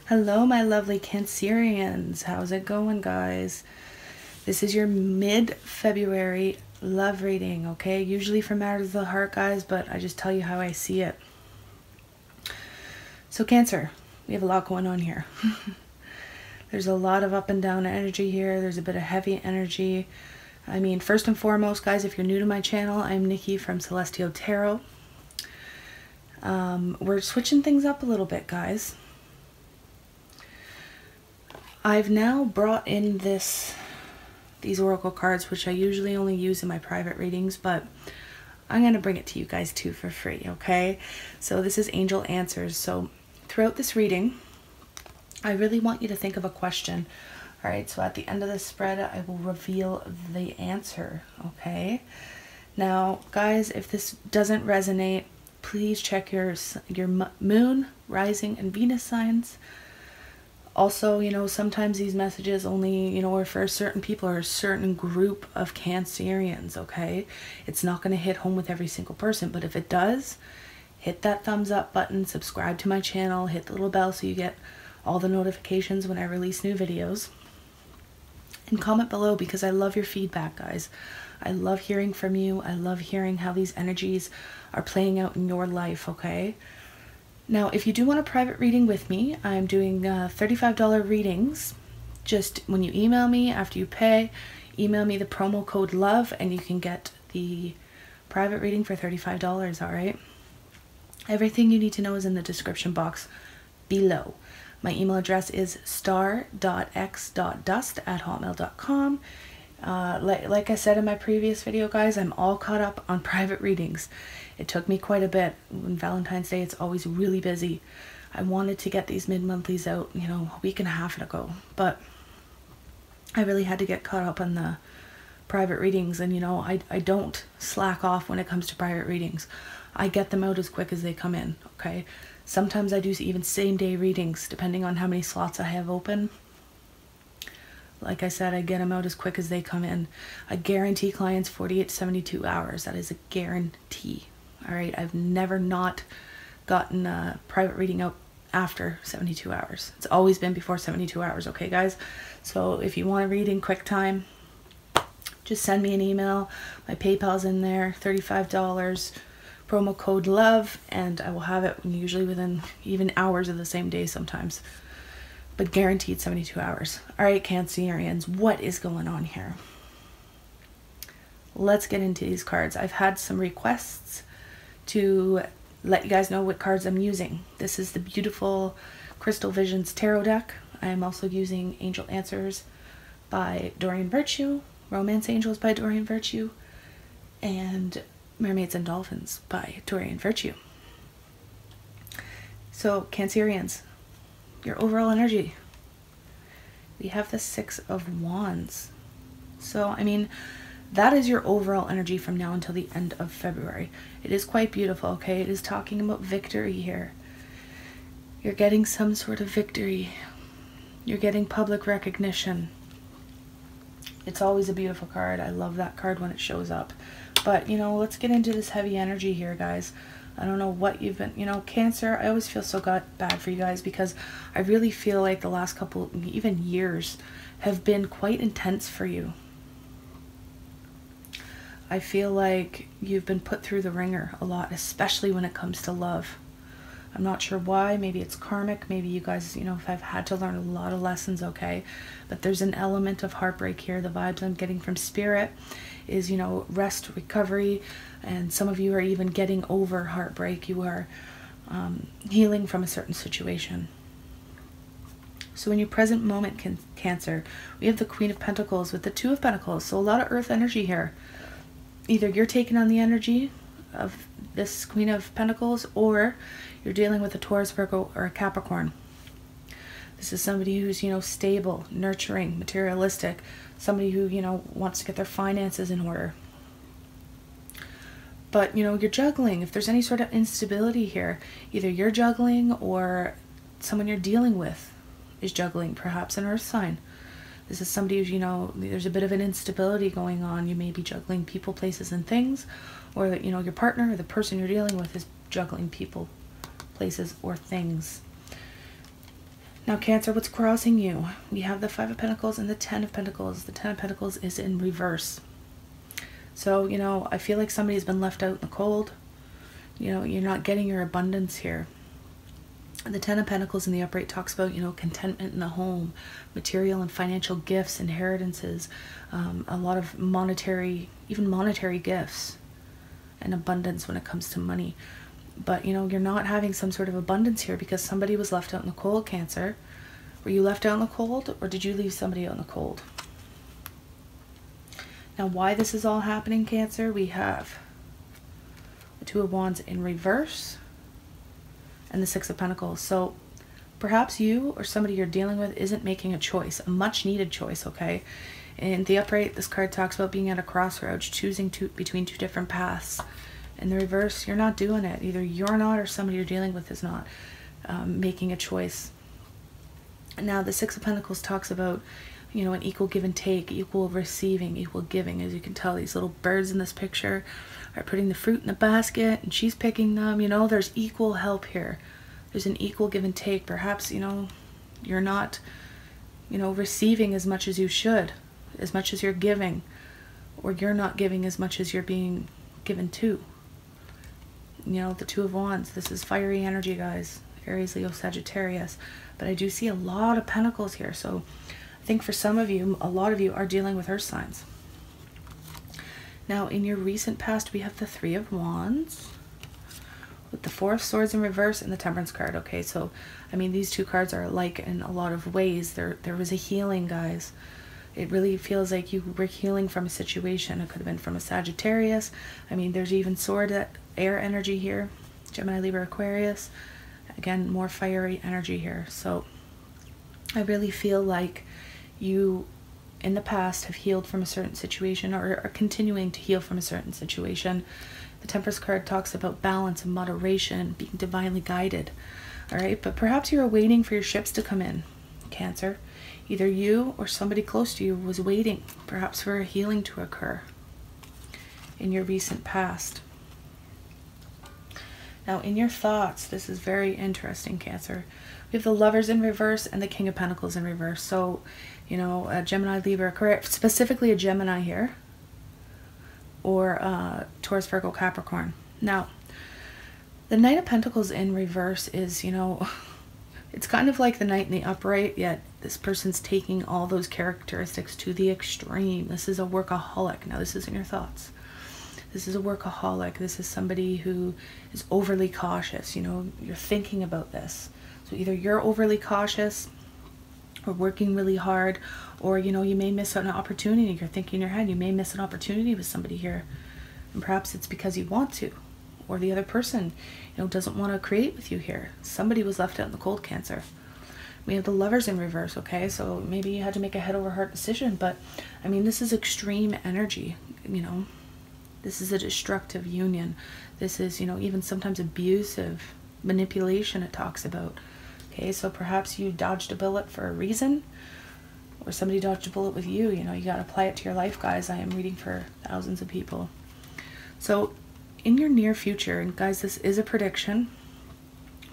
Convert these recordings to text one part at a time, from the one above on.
Hello, my lovely Cancerians. How's it going, guys? This is your mid-February love reading, okay? Usually for matters of the heart, guys, but I just tell you how I see it. So, Cancer, we have a lot going on here. There's a lot of up and down energy here. There's a bit of heavy energy. I mean, first and foremost, guys, if you're new to my channel, I'm Nikki from Celestial Tarot. We're switching things up a little bit, guys. I've now brought in these oracle cards, which I usually only use in my private readings, but I'm going to bring it to you guys too for free, okay? So this is Angel Answers. So throughout this reading, I really want you to think of a question. All right, so at the end of the spread, I will reveal the answer, okay? Now, guys, if this doesn't resonate, please check your moon, rising, and Venus signs. Also, you know, sometimes these messages only, you know, are for certain people or a certain group of Cancerians, okay? It's not going to hit home with every single person, but if it does, hit that thumbs up button, subscribe to my channel, hit the little bell so you get all the notifications when I release new videos. And comment below because I love your feedback, guys. I love hearing from you. I love hearing how these energies are playing out in your life, okay? Now, if you do want a private reading with me, I'm doing $35 readings. Just when you email me, after you pay, email me the promo code LOVE and you can get the private reading for $35, all right? Everything you need to know is in the description box below. My email address is Star.x.dust@hotmail.com. Like I said in my previous video, guys, I'm all caught up on private readings. It took me quite a bit. On Valentine's Day, it's always really busy. I wanted to get these mid-monthlies out, you know, a week and a half ago, but I really had to get caught up on the private readings. And, you know, I don't slack off when it comes to private readings. I get them out as quick as they come in, okay? Sometimes I do even same-day readings, depending on how many slots I have open. Like I said, I get them out as quick as they come in. I guarantee clients 48 to 72 hours. That is a guarantee. All right, I've never not gotten a private reading out after 72 hours. It's always been before 72 hours, okay, guys? So if you want a reading quick time, just send me an email. My PayPal's in there, $35, promo code LOVE, and I will have it usually within even hours of the same day sometimes. But guaranteed 72 hours. All right, Cancerians, what is going on here? Let's get into these cards. I've had some requests to let you guys know what cards I'm using. This is the beautiful Crystal Visions Tarot deck. I am also using Angel Answers by Doreen Virtue, Romance Angels by Doreen Virtue, and Mermaids and Dolphins by Doreen Virtue. So, Cancerians, your overall energy. We have the Six of Wands. So, I mean, that is your overall energy from now until the end of February. It is quite beautiful, okay? It is talking about victory here. You're getting some sort of victory. You're getting public recognition. It's always a beautiful card. I love that card when it shows up. But, you know, let's get into this heavy energy here, guys. I don't know what you've been, you know, Cancer, I always feel so bad for you guys because I really feel like the last couple, even years, have been quite intense for you. I feel like you've been put through the ringer a lot, especially when it comes to love. I'm not sure why. Maybe it's karmic. Maybe you guys, you know, have had to learn a lot of lessons, okay? But there's an element of heartbreak here. The vibes I'm getting from Spirit is, you know, rest, recovery, and some of you are even getting over heartbreak. You are healing from a certain situation. So in your present moment, Cancer, we have the Queen of Pentacles with the Two of Pentacles. So a lot of earth energy here. Either you're taking on the energy of this Queen of Pentacles or you're dealing with a Taurus, Virgo, or a Capricorn. This is somebody who's, you know, stable, nurturing, materialistic, somebody who, you know, wants to get their finances in order. But, you know, you're juggling. If there's any sort of instability here, either you're juggling or someone you're dealing with is juggling, perhaps an earth sign. This is somebody who's, you know, there's a bit of an instability going on. You may be juggling people, places, and things, or, you know, your partner or the person you're dealing with is juggling people, places, or things. Now, Cancer, what's crossing you? We have the Five of Pentacles and the Ten of Pentacles. The Ten of Pentacles is in reverse. So, you know, I feel like somebody's been left out in the cold. You know, you're not getting your abundance here. The Ten of Pentacles in the upright talks about, you know, contentment in the home, material and financial gifts, inheritances, a lot of monetary, even monetary gifts, and abundance when it comes to money. But, you know, you're not having some sort of abundance here because somebody was left out in the cold, Cancer. Were you left out in the cold, or did you leave somebody out in the cold? Now, why this is all happening, Cancer, we have the Two of Wands in reverse and the Six of Pentacles. So perhaps you or somebody you're dealing with isn't making a choice, a much needed choice, okay? In the upright, this card talks about being at a crossroads, choosing between two different paths. In the reverse, you're not doing it. Either you're not or somebody you're dealing with is not making a choice. Now, the Six of Pentacles talks about, you know, an equal give and take, equal receiving, equal giving. As you can tell, these little birds in this picture are putting the fruit in the basket and she's picking them. You know, there's equal help here. There's an equal give and take. Perhaps, you know, you're not, you know, receiving as much as you should, as much as you're giving, or you're not giving as much as you're being given to. You know, the Two of Wands, this is fiery energy, guys. Aries, Leo, Sagittarius. But I do see a lot of pentacles here. So I think for some of you, a lot of you are dealing with earth signs. Now, in your recent past, we have the Three of Wands with the Four of Swords in reverse and the Temperance card. Okay, so, I mean, these two cards are alike in a lot of ways. There was a healing, guys. It really feels like you were healing from a situation. It could have been from a Sagittarius. I mean, there's even sword air energy here. Gemini, Libra, Aquarius. Again, more fiery energy here. So I really feel like you in the past have healed from a certain situation, or are continuing to heal from a certain situation. The Temperance card talks about balance and moderation, being divinely guided. All right, but perhaps you're waiting for your ships to come in, Cancer. Either you or somebody close to you was waiting, perhaps for a healing to occur in your recent past. Now, in your thoughts, this is very interesting, Cancer. We have the Lovers in reverse and the King of Pentacles in reverse. So, you know, a Gemini, Libra, Aquarius, specifically a Gemini here, or Taurus, Virgo, Capricorn. Now, the Knight of Pentacles in reverse is, you know, it's kind of like the Knight in the upright, yet this person's taking all those characteristics to the extreme. This is a workaholic. Now, this isn't your thoughts. This is a workaholic. This is somebody who is overly cautious. You know, you're thinking about this. So either you're overly cautious or working really hard, or, you know, you may miss an opportunity. You're thinking in your head, you may miss an opportunity with somebody here. And perhaps it's because you want to, or the other person, you know, doesn't want to create with you here. Somebody was left out in the cold, Cancer. We have the Lovers in reverse, okay? So maybe you had to make a head over heart decision, but I mean, this is extreme energy, you know. This is a destructive union. This is, you know, even sometimes abusive manipulation it talks about. Okay, so perhaps you dodged a bullet for a reason, or somebody dodged a bullet with you. You know, you got to apply it to your life, guys. I am reading for thousands of people. So in your near future, and guys, this is a prediction,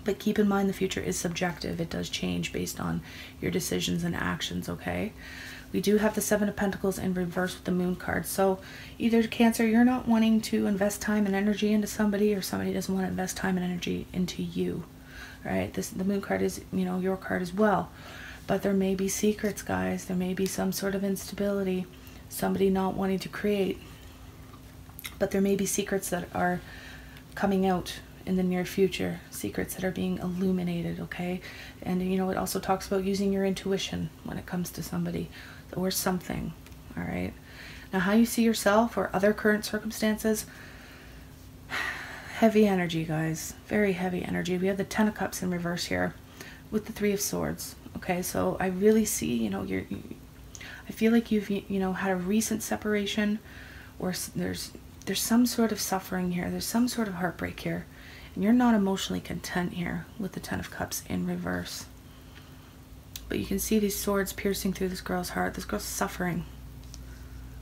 but keep in mind the future is subjective. It does change based on your decisions and actions, okay? We do have the Seven of Pentacles in reverse with the Moon card. So either, Cancer, you're not wanting to invest time and energy into somebody, or somebody doesn't want to invest time and energy into you. All right, the Moon card is, you know, your card as well. But there may be secrets, guys. There may be some sort of instability, somebody not wanting to create. But there may be secrets that are coming out in the near future, secrets that are being illuminated, okay? And, you know, it also talks about using your intuition when it comes to somebody or something, all right? Now, how you see yourself or other current circumstances, heavy energy, guys, very heavy energy. We have the Ten of Cups in reverse here with the Three of Swords, okay? So I really see, you know, I feel like you've, you know, had a recent separation, or there's some sort of suffering here. There's some sort of heartbreak here. And you're not emotionally content here with the Ten of Cups in reverse. But you can see these swords piercing through this girl's heart. This girl's suffering.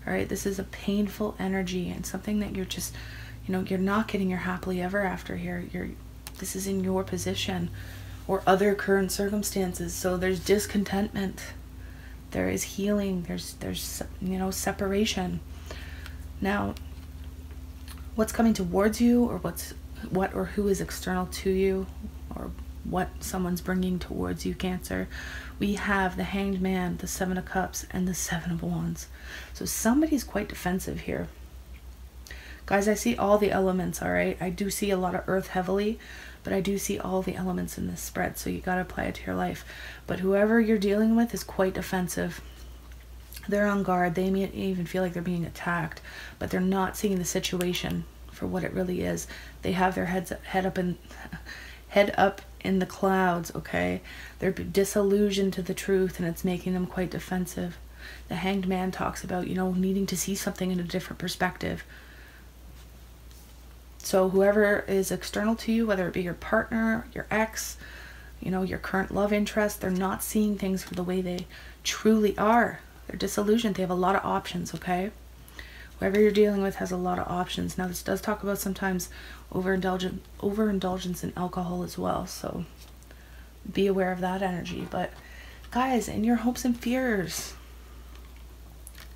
All right, this is a painful energy and something that you're just, you know, you're not getting your happily ever after here. This is in your position, or other current circumstances. So there's discontentment, there is healing, there's you know, separation. Now, what's coming towards you, or what or who is external to you, or what someone's bringing towards you, Cancer, we have the Hanged Man, the Seven of Cups, and the Seven of Wands. So somebody's quite defensive here. Guys, I see all the elements, all right? I do see a lot of earth heavily, but I do see all the elements in this spread, so you got to apply it to your life. But whoever you're dealing with is quite defensive. They're on guard. They may even feel like they're being attacked, but they're not seeing the situation for what it really is. They have their head up in the clouds, okay? They're disillusioned to the truth, and it's making them quite defensive. The Hanged Man talks about, you know, needing to see something in a different perspective. So whoever is external to you, whether it be your partner, your ex, you know, your current love interest, they're not seeing things for the way they truly are. They're disillusioned. They have a lot of options, okay? Whoever you're dealing with has a lot of options. Now, this does talk about sometimes overindulgence in alcohol as well, so be aware of that energy. But guys, in your hopes and fears,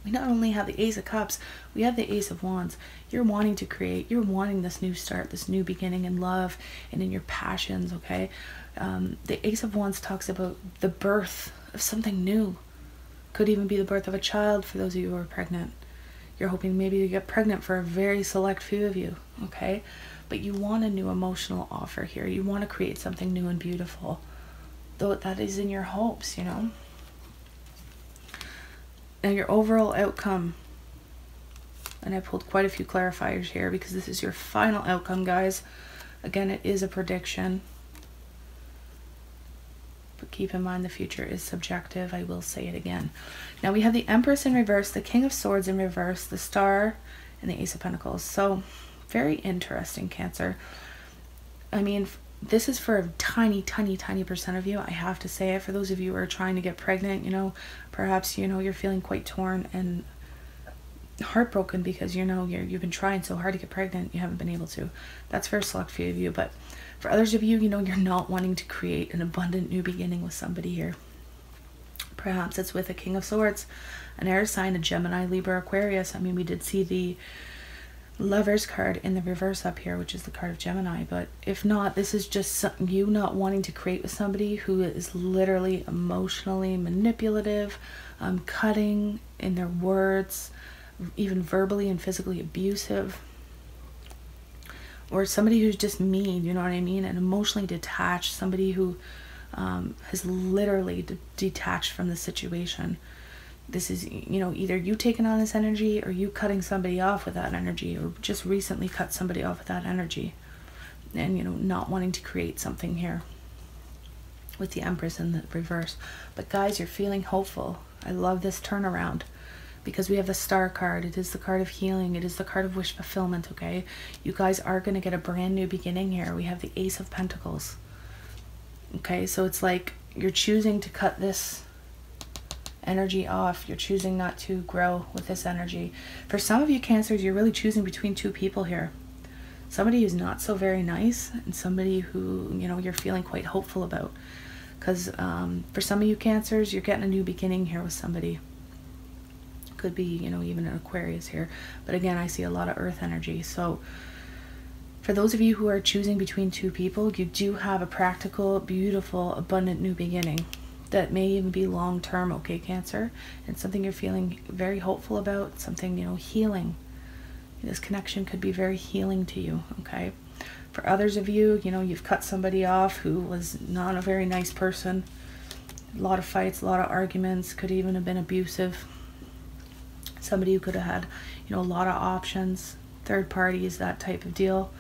we not only have the Ace of Cups, we have the Ace of Wands. You're wanting to create, you're wanting this new start, this new beginning in love and in your passions, okay? The Ace of Wands talks about the birth of something new. Could even be the birth of a child for those of you who are pregnant. You're hoping maybe to get pregnant for a very select few of you, okay? But you want a new emotional offer here. You want to create something new and beautiful. Though that is in your hopes, you know? Now your overall outcome, and I pulled quite a few clarifiers here because this is your final outcome, guys. Again, it is a prediction. But keep in mind the future is subjective. I will say it again. Now we have the Empress in reverse, the King of Swords in reverse, the Star, and the Ace of Pentacles. So very interesting, Cancer. I mean, this is for a tiny percent of you. I have to say it. For those of you who are trying to get pregnant, you know, perhaps, you know, you're feeling quite torn and heartbroken because, you know, you've been trying so hard to get pregnant, you haven't been able to. That's for a select few of you. But for others of you, you know, you're not wanting to create an abundant new beginning with somebody here. Perhaps it's with a King of Swords, an air sign, a Gemini, Libra, Aquarius. I mean, we did see the Lovers card in the reverse up here, which is the card of Gemini. But if not, this is just you not wanting to create with somebody who is literally emotionally manipulative, cutting in their words, even verbally and physically abusive, or somebody who's just mean, you know what I mean, and emotionally detached, somebody who has literally detached from the situation. This is, you know, either you taking on this energy or you cutting somebody off with that energy, or just recently cut somebody off with that energy, and, you know, not wanting to create something here with the Empress in the reverse. But guys, you're feeling hopeful. I love this turnaround because we have the Star card. It is the card of healing. It is the card of wish fulfillment, okay? You guys are going to get a brand new beginning here. We have the Ace of Pentacles. Okay, so it's like you're choosing to cut this energy off. You're choosing not to grow with this energy. For some of you Cancers, you're really choosing between two people here. Somebody who's not so very nice and somebody who, you know, you're feeling quite hopeful about. Because for some of you Cancers, you're getting a new beginning here with somebody. Could be, you know, even an Aquarius here. But again, I see a lot of earth energy. So for those of you who are choosing between two people, you do have a practical, beautiful, abundant new beginning that may even be long-term, okay, Cancer? And something you're feeling very hopeful about, something, you know, healing. This connection could be very healing to you, okay? For others of you, you know, you've cut somebody off who was not a very nice person. A lot of fights, a lot of arguments, could even have been abusive. Somebody who could have had, you know, a lot of options, third parties, that type of deal.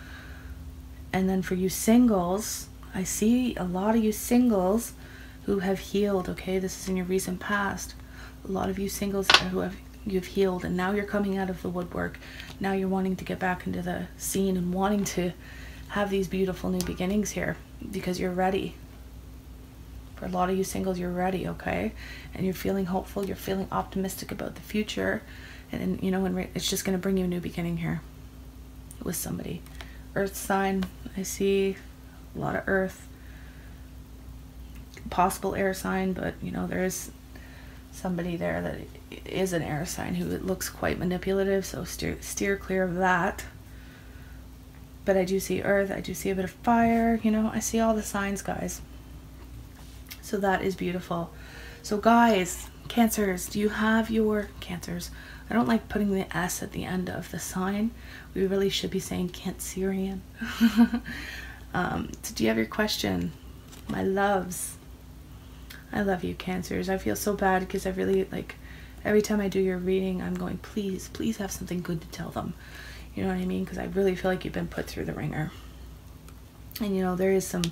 And then for you singles, I see a lot of you singles who have healed, okay? This is in your recent past. A lot of you singles who you've healed, and now you're coming out of the woodwork. Now you're wanting to get back into the scene and wanting to have these beautiful new beginnings here because you're ready. For a lot of you singles, you're ready, okay? And you're feeling hopeful, you're feeling optimistic about the future, and you know, and it's just going to bring you a new beginning here with somebody. Earth sign, I see a lot of earth. possible air sign, but you know, there is somebody there that is an air sign who looks quite manipulative, so steer clear of that. But I do see earth, I do see a bit of fire, you know, I see all the signs, guys. So that is beautiful. So guys, Cancers, do you have your Cancers? I don't like putting the S at the end of the sign. We really should be saying Cancerian. So do you have your question? My loves. I love you, Cancers. I feel so bad because I really, like, every time I do your reading, I'm going, please, please have something good to tell them. You know what I mean? Because I really feel like you've been put through the ringer. And, you know, there is some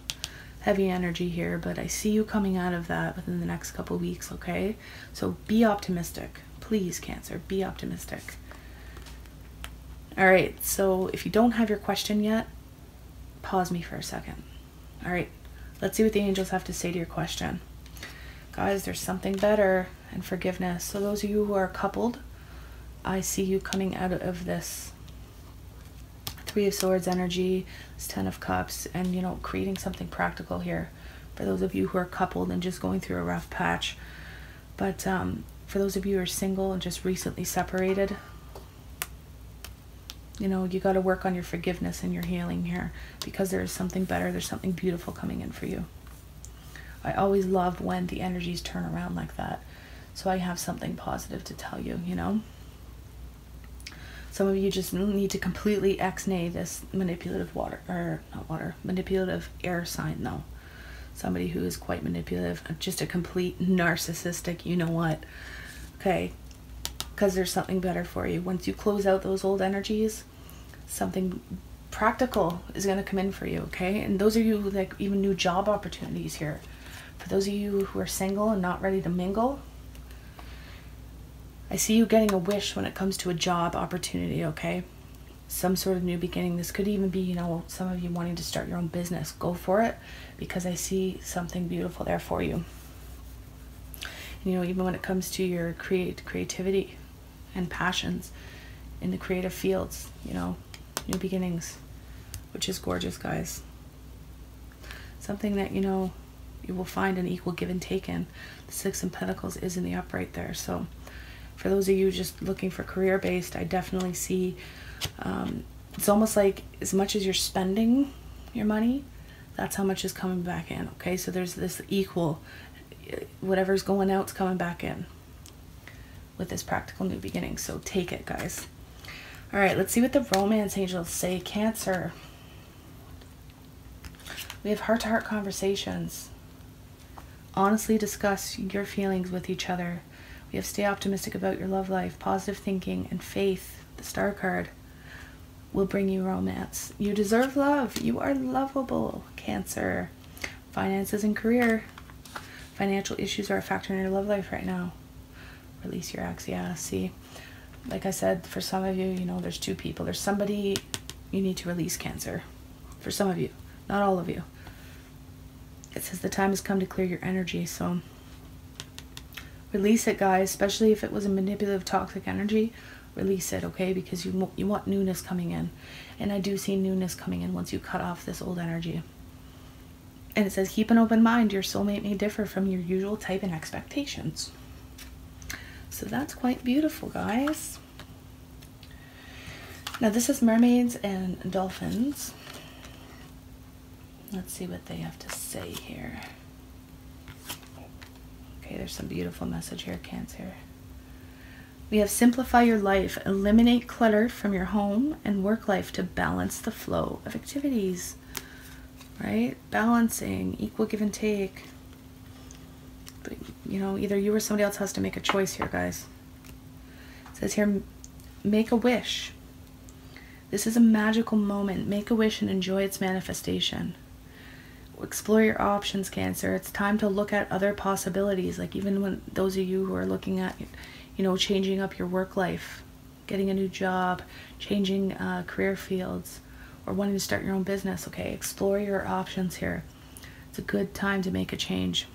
heavy energy here, but I see you coming out of that within the next couple weeks, okay? So be optimistic. Please, Cancer, be optimistic. All right, so if you don't have your question yet, pause me for a second. All right, let's see what the angels have to say to your question. Guys, there's something better and forgiveness. So those of you who are coupled, I see you coming out of this Three of Swords energy, this Ten of Cups, and, you know, creating something practical here for those of you who are coupled and just going through a rough patch. But for those of you who are single and just recently separated, you know, you got to work on your forgiveness and your healing here, because there is something better, there's something beautiful coming in for you. I always love when the energies turn around like that. So I have something positive to tell you, you know. Some of you just need to completely ex-nay this manipulative manipulative air sign though. Somebody who is quite manipulative, just a complete narcissistic, you know what. Okay, because there's something better for you. Once you close out those old energies, something practical is going to come in for you, okay? And those of you who like even new job opportunities here. For those of you who are single and not ready to mingle, I see you getting a wish when it comes to a job opportunity, okay? Some sort of new beginning. This could even be, you know, some of you wanting to start your own business. Go for it, because I see something beautiful there for you. You know, even when it comes to your creativity and passions in the creative fields, you know, new beginnings, which is gorgeous, guys. Something that, you know, you will find an equal give and take in. The Six of Pentacles is in the upright there, so for those of you just looking for career-based, I definitely see, it's almost like as much as you're spending your money, that's how much is coming back in, okay? So there's this equal, whatever's going out is coming back in with this practical new beginning. So take it, guys. All right, let's see what the romance angels say. Cancer. We have heart-to-heart conversations. Honestly discuss your feelings with each other. We have stay optimistic about your love life. Positive thinking and faith, the Star card, will bring you romance. You deserve love. You are lovable, Cancer. Finances and career. Financial issues are a factor in your love life right now. Release your ex. Yeah, see, like I said, for some of you, you know, there's two people. There's somebody you need to release, Cancer. For some of you, not all of you. It says the time has come to clear your energy, so release it, guys, especially if it was a manipulative, toxic energy. Release it, okay? Because you want newness coming in. And I do see newness coming in once you cut off this old energy. And it says, keep an open mind. Your soulmate may differ from your usual type and expectations. So that's quite beautiful, guys. Now this is mermaids and dolphins. Let's see what they have to say here. Okay, there's some beautiful message here, Cancer. We have simplify your life. Eliminate clutter from your home and work life to balance the flow of activities. Right? Balancing, equal give and take. But, you know, either you or somebody else has to make a choice here, guys. It says here, make a wish. This is a magical moment. Make a wish and enjoy its manifestation. Explore your options, Cancer. It's time to look at other possibilities. Like even when those of you who are looking at, you know, changing up your work life, getting a new job, changing career fields, or wanting to start your own business, okay? Explore your options here. It's a good time to make a change.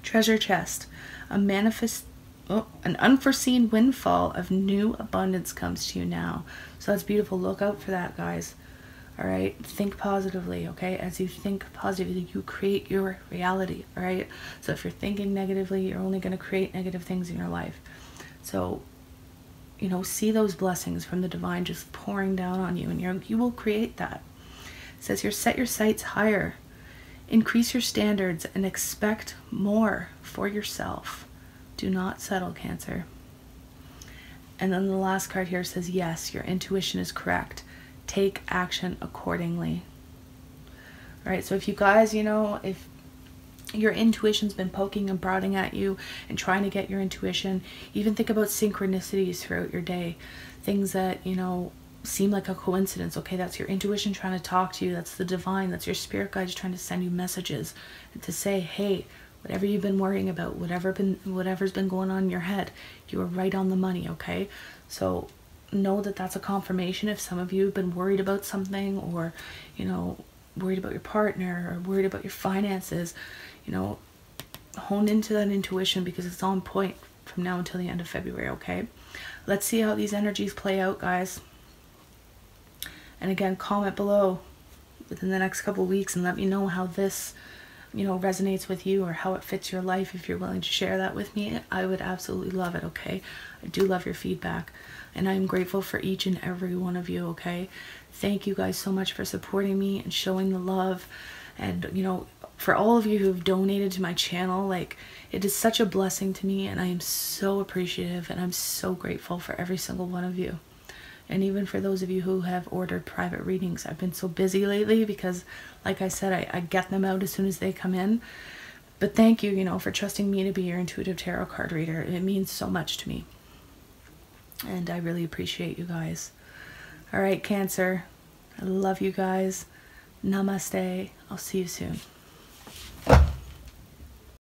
Treasure chest. An unforeseen windfall of new abundance comes to you now. So that's beautiful. Look out for that, guys. All right, think positively, okay? As you think positively, you create your reality, all right? So if you're thinking negatively, you're only going to create negative things in your life. So, you know, see those blessings from the divine just pouring down on you, and you will create that. It says here, set your sights higher, increase your standards, and expect more for yourself. Do not settle, Cancer. And then the last card here says, yes, your intuition is correct. Take action accordingly. All right, so if you guys, you know, if your intuition's been poking and prodding at you and trying to get your intuition, even think about synchronicities throughout your day. Things that, you know, seem like a coincidence. Okay, that's your intuition trying to talk to you. That's the divine. That's your spirit guides trying to send you messages and to say, hey, whatever you've been worrying about, whatever's been going on in your head, you are right on the money, okay? So know that that's a confirmation. If some of you have been worried about something, or, you know, worried about your partner, or worried about your finances, you know, hone into that intuition, because it's on point from now until the end of February, okay? Let's see how these energies play out, guys. And again, comment below within the next couple of weeks and let me know how this, you know, resonates with you, or how it fits your life. If you're willing to share that with me, I would absolutely love it, okay? I do love your feedback, and I'm grateful for each and every one of you, okay? Thank you guys so much for supporting me and showing the love. And, you know, for all of you who've donated to my channel, like, it is such a blessing to me, and I am so appreciative, and I'm so grateful for every single one of you. And even for those of you who have ordered private readings. I've been so busy lately because, like I said, I get them out as soon as they come in. But thank you, you know, for trusting me to be your intuitive tarot card reader. It means so much to me. And I really appreciate you guys. All right, Cancer. I love you guys. Namaste. I'll see you soon.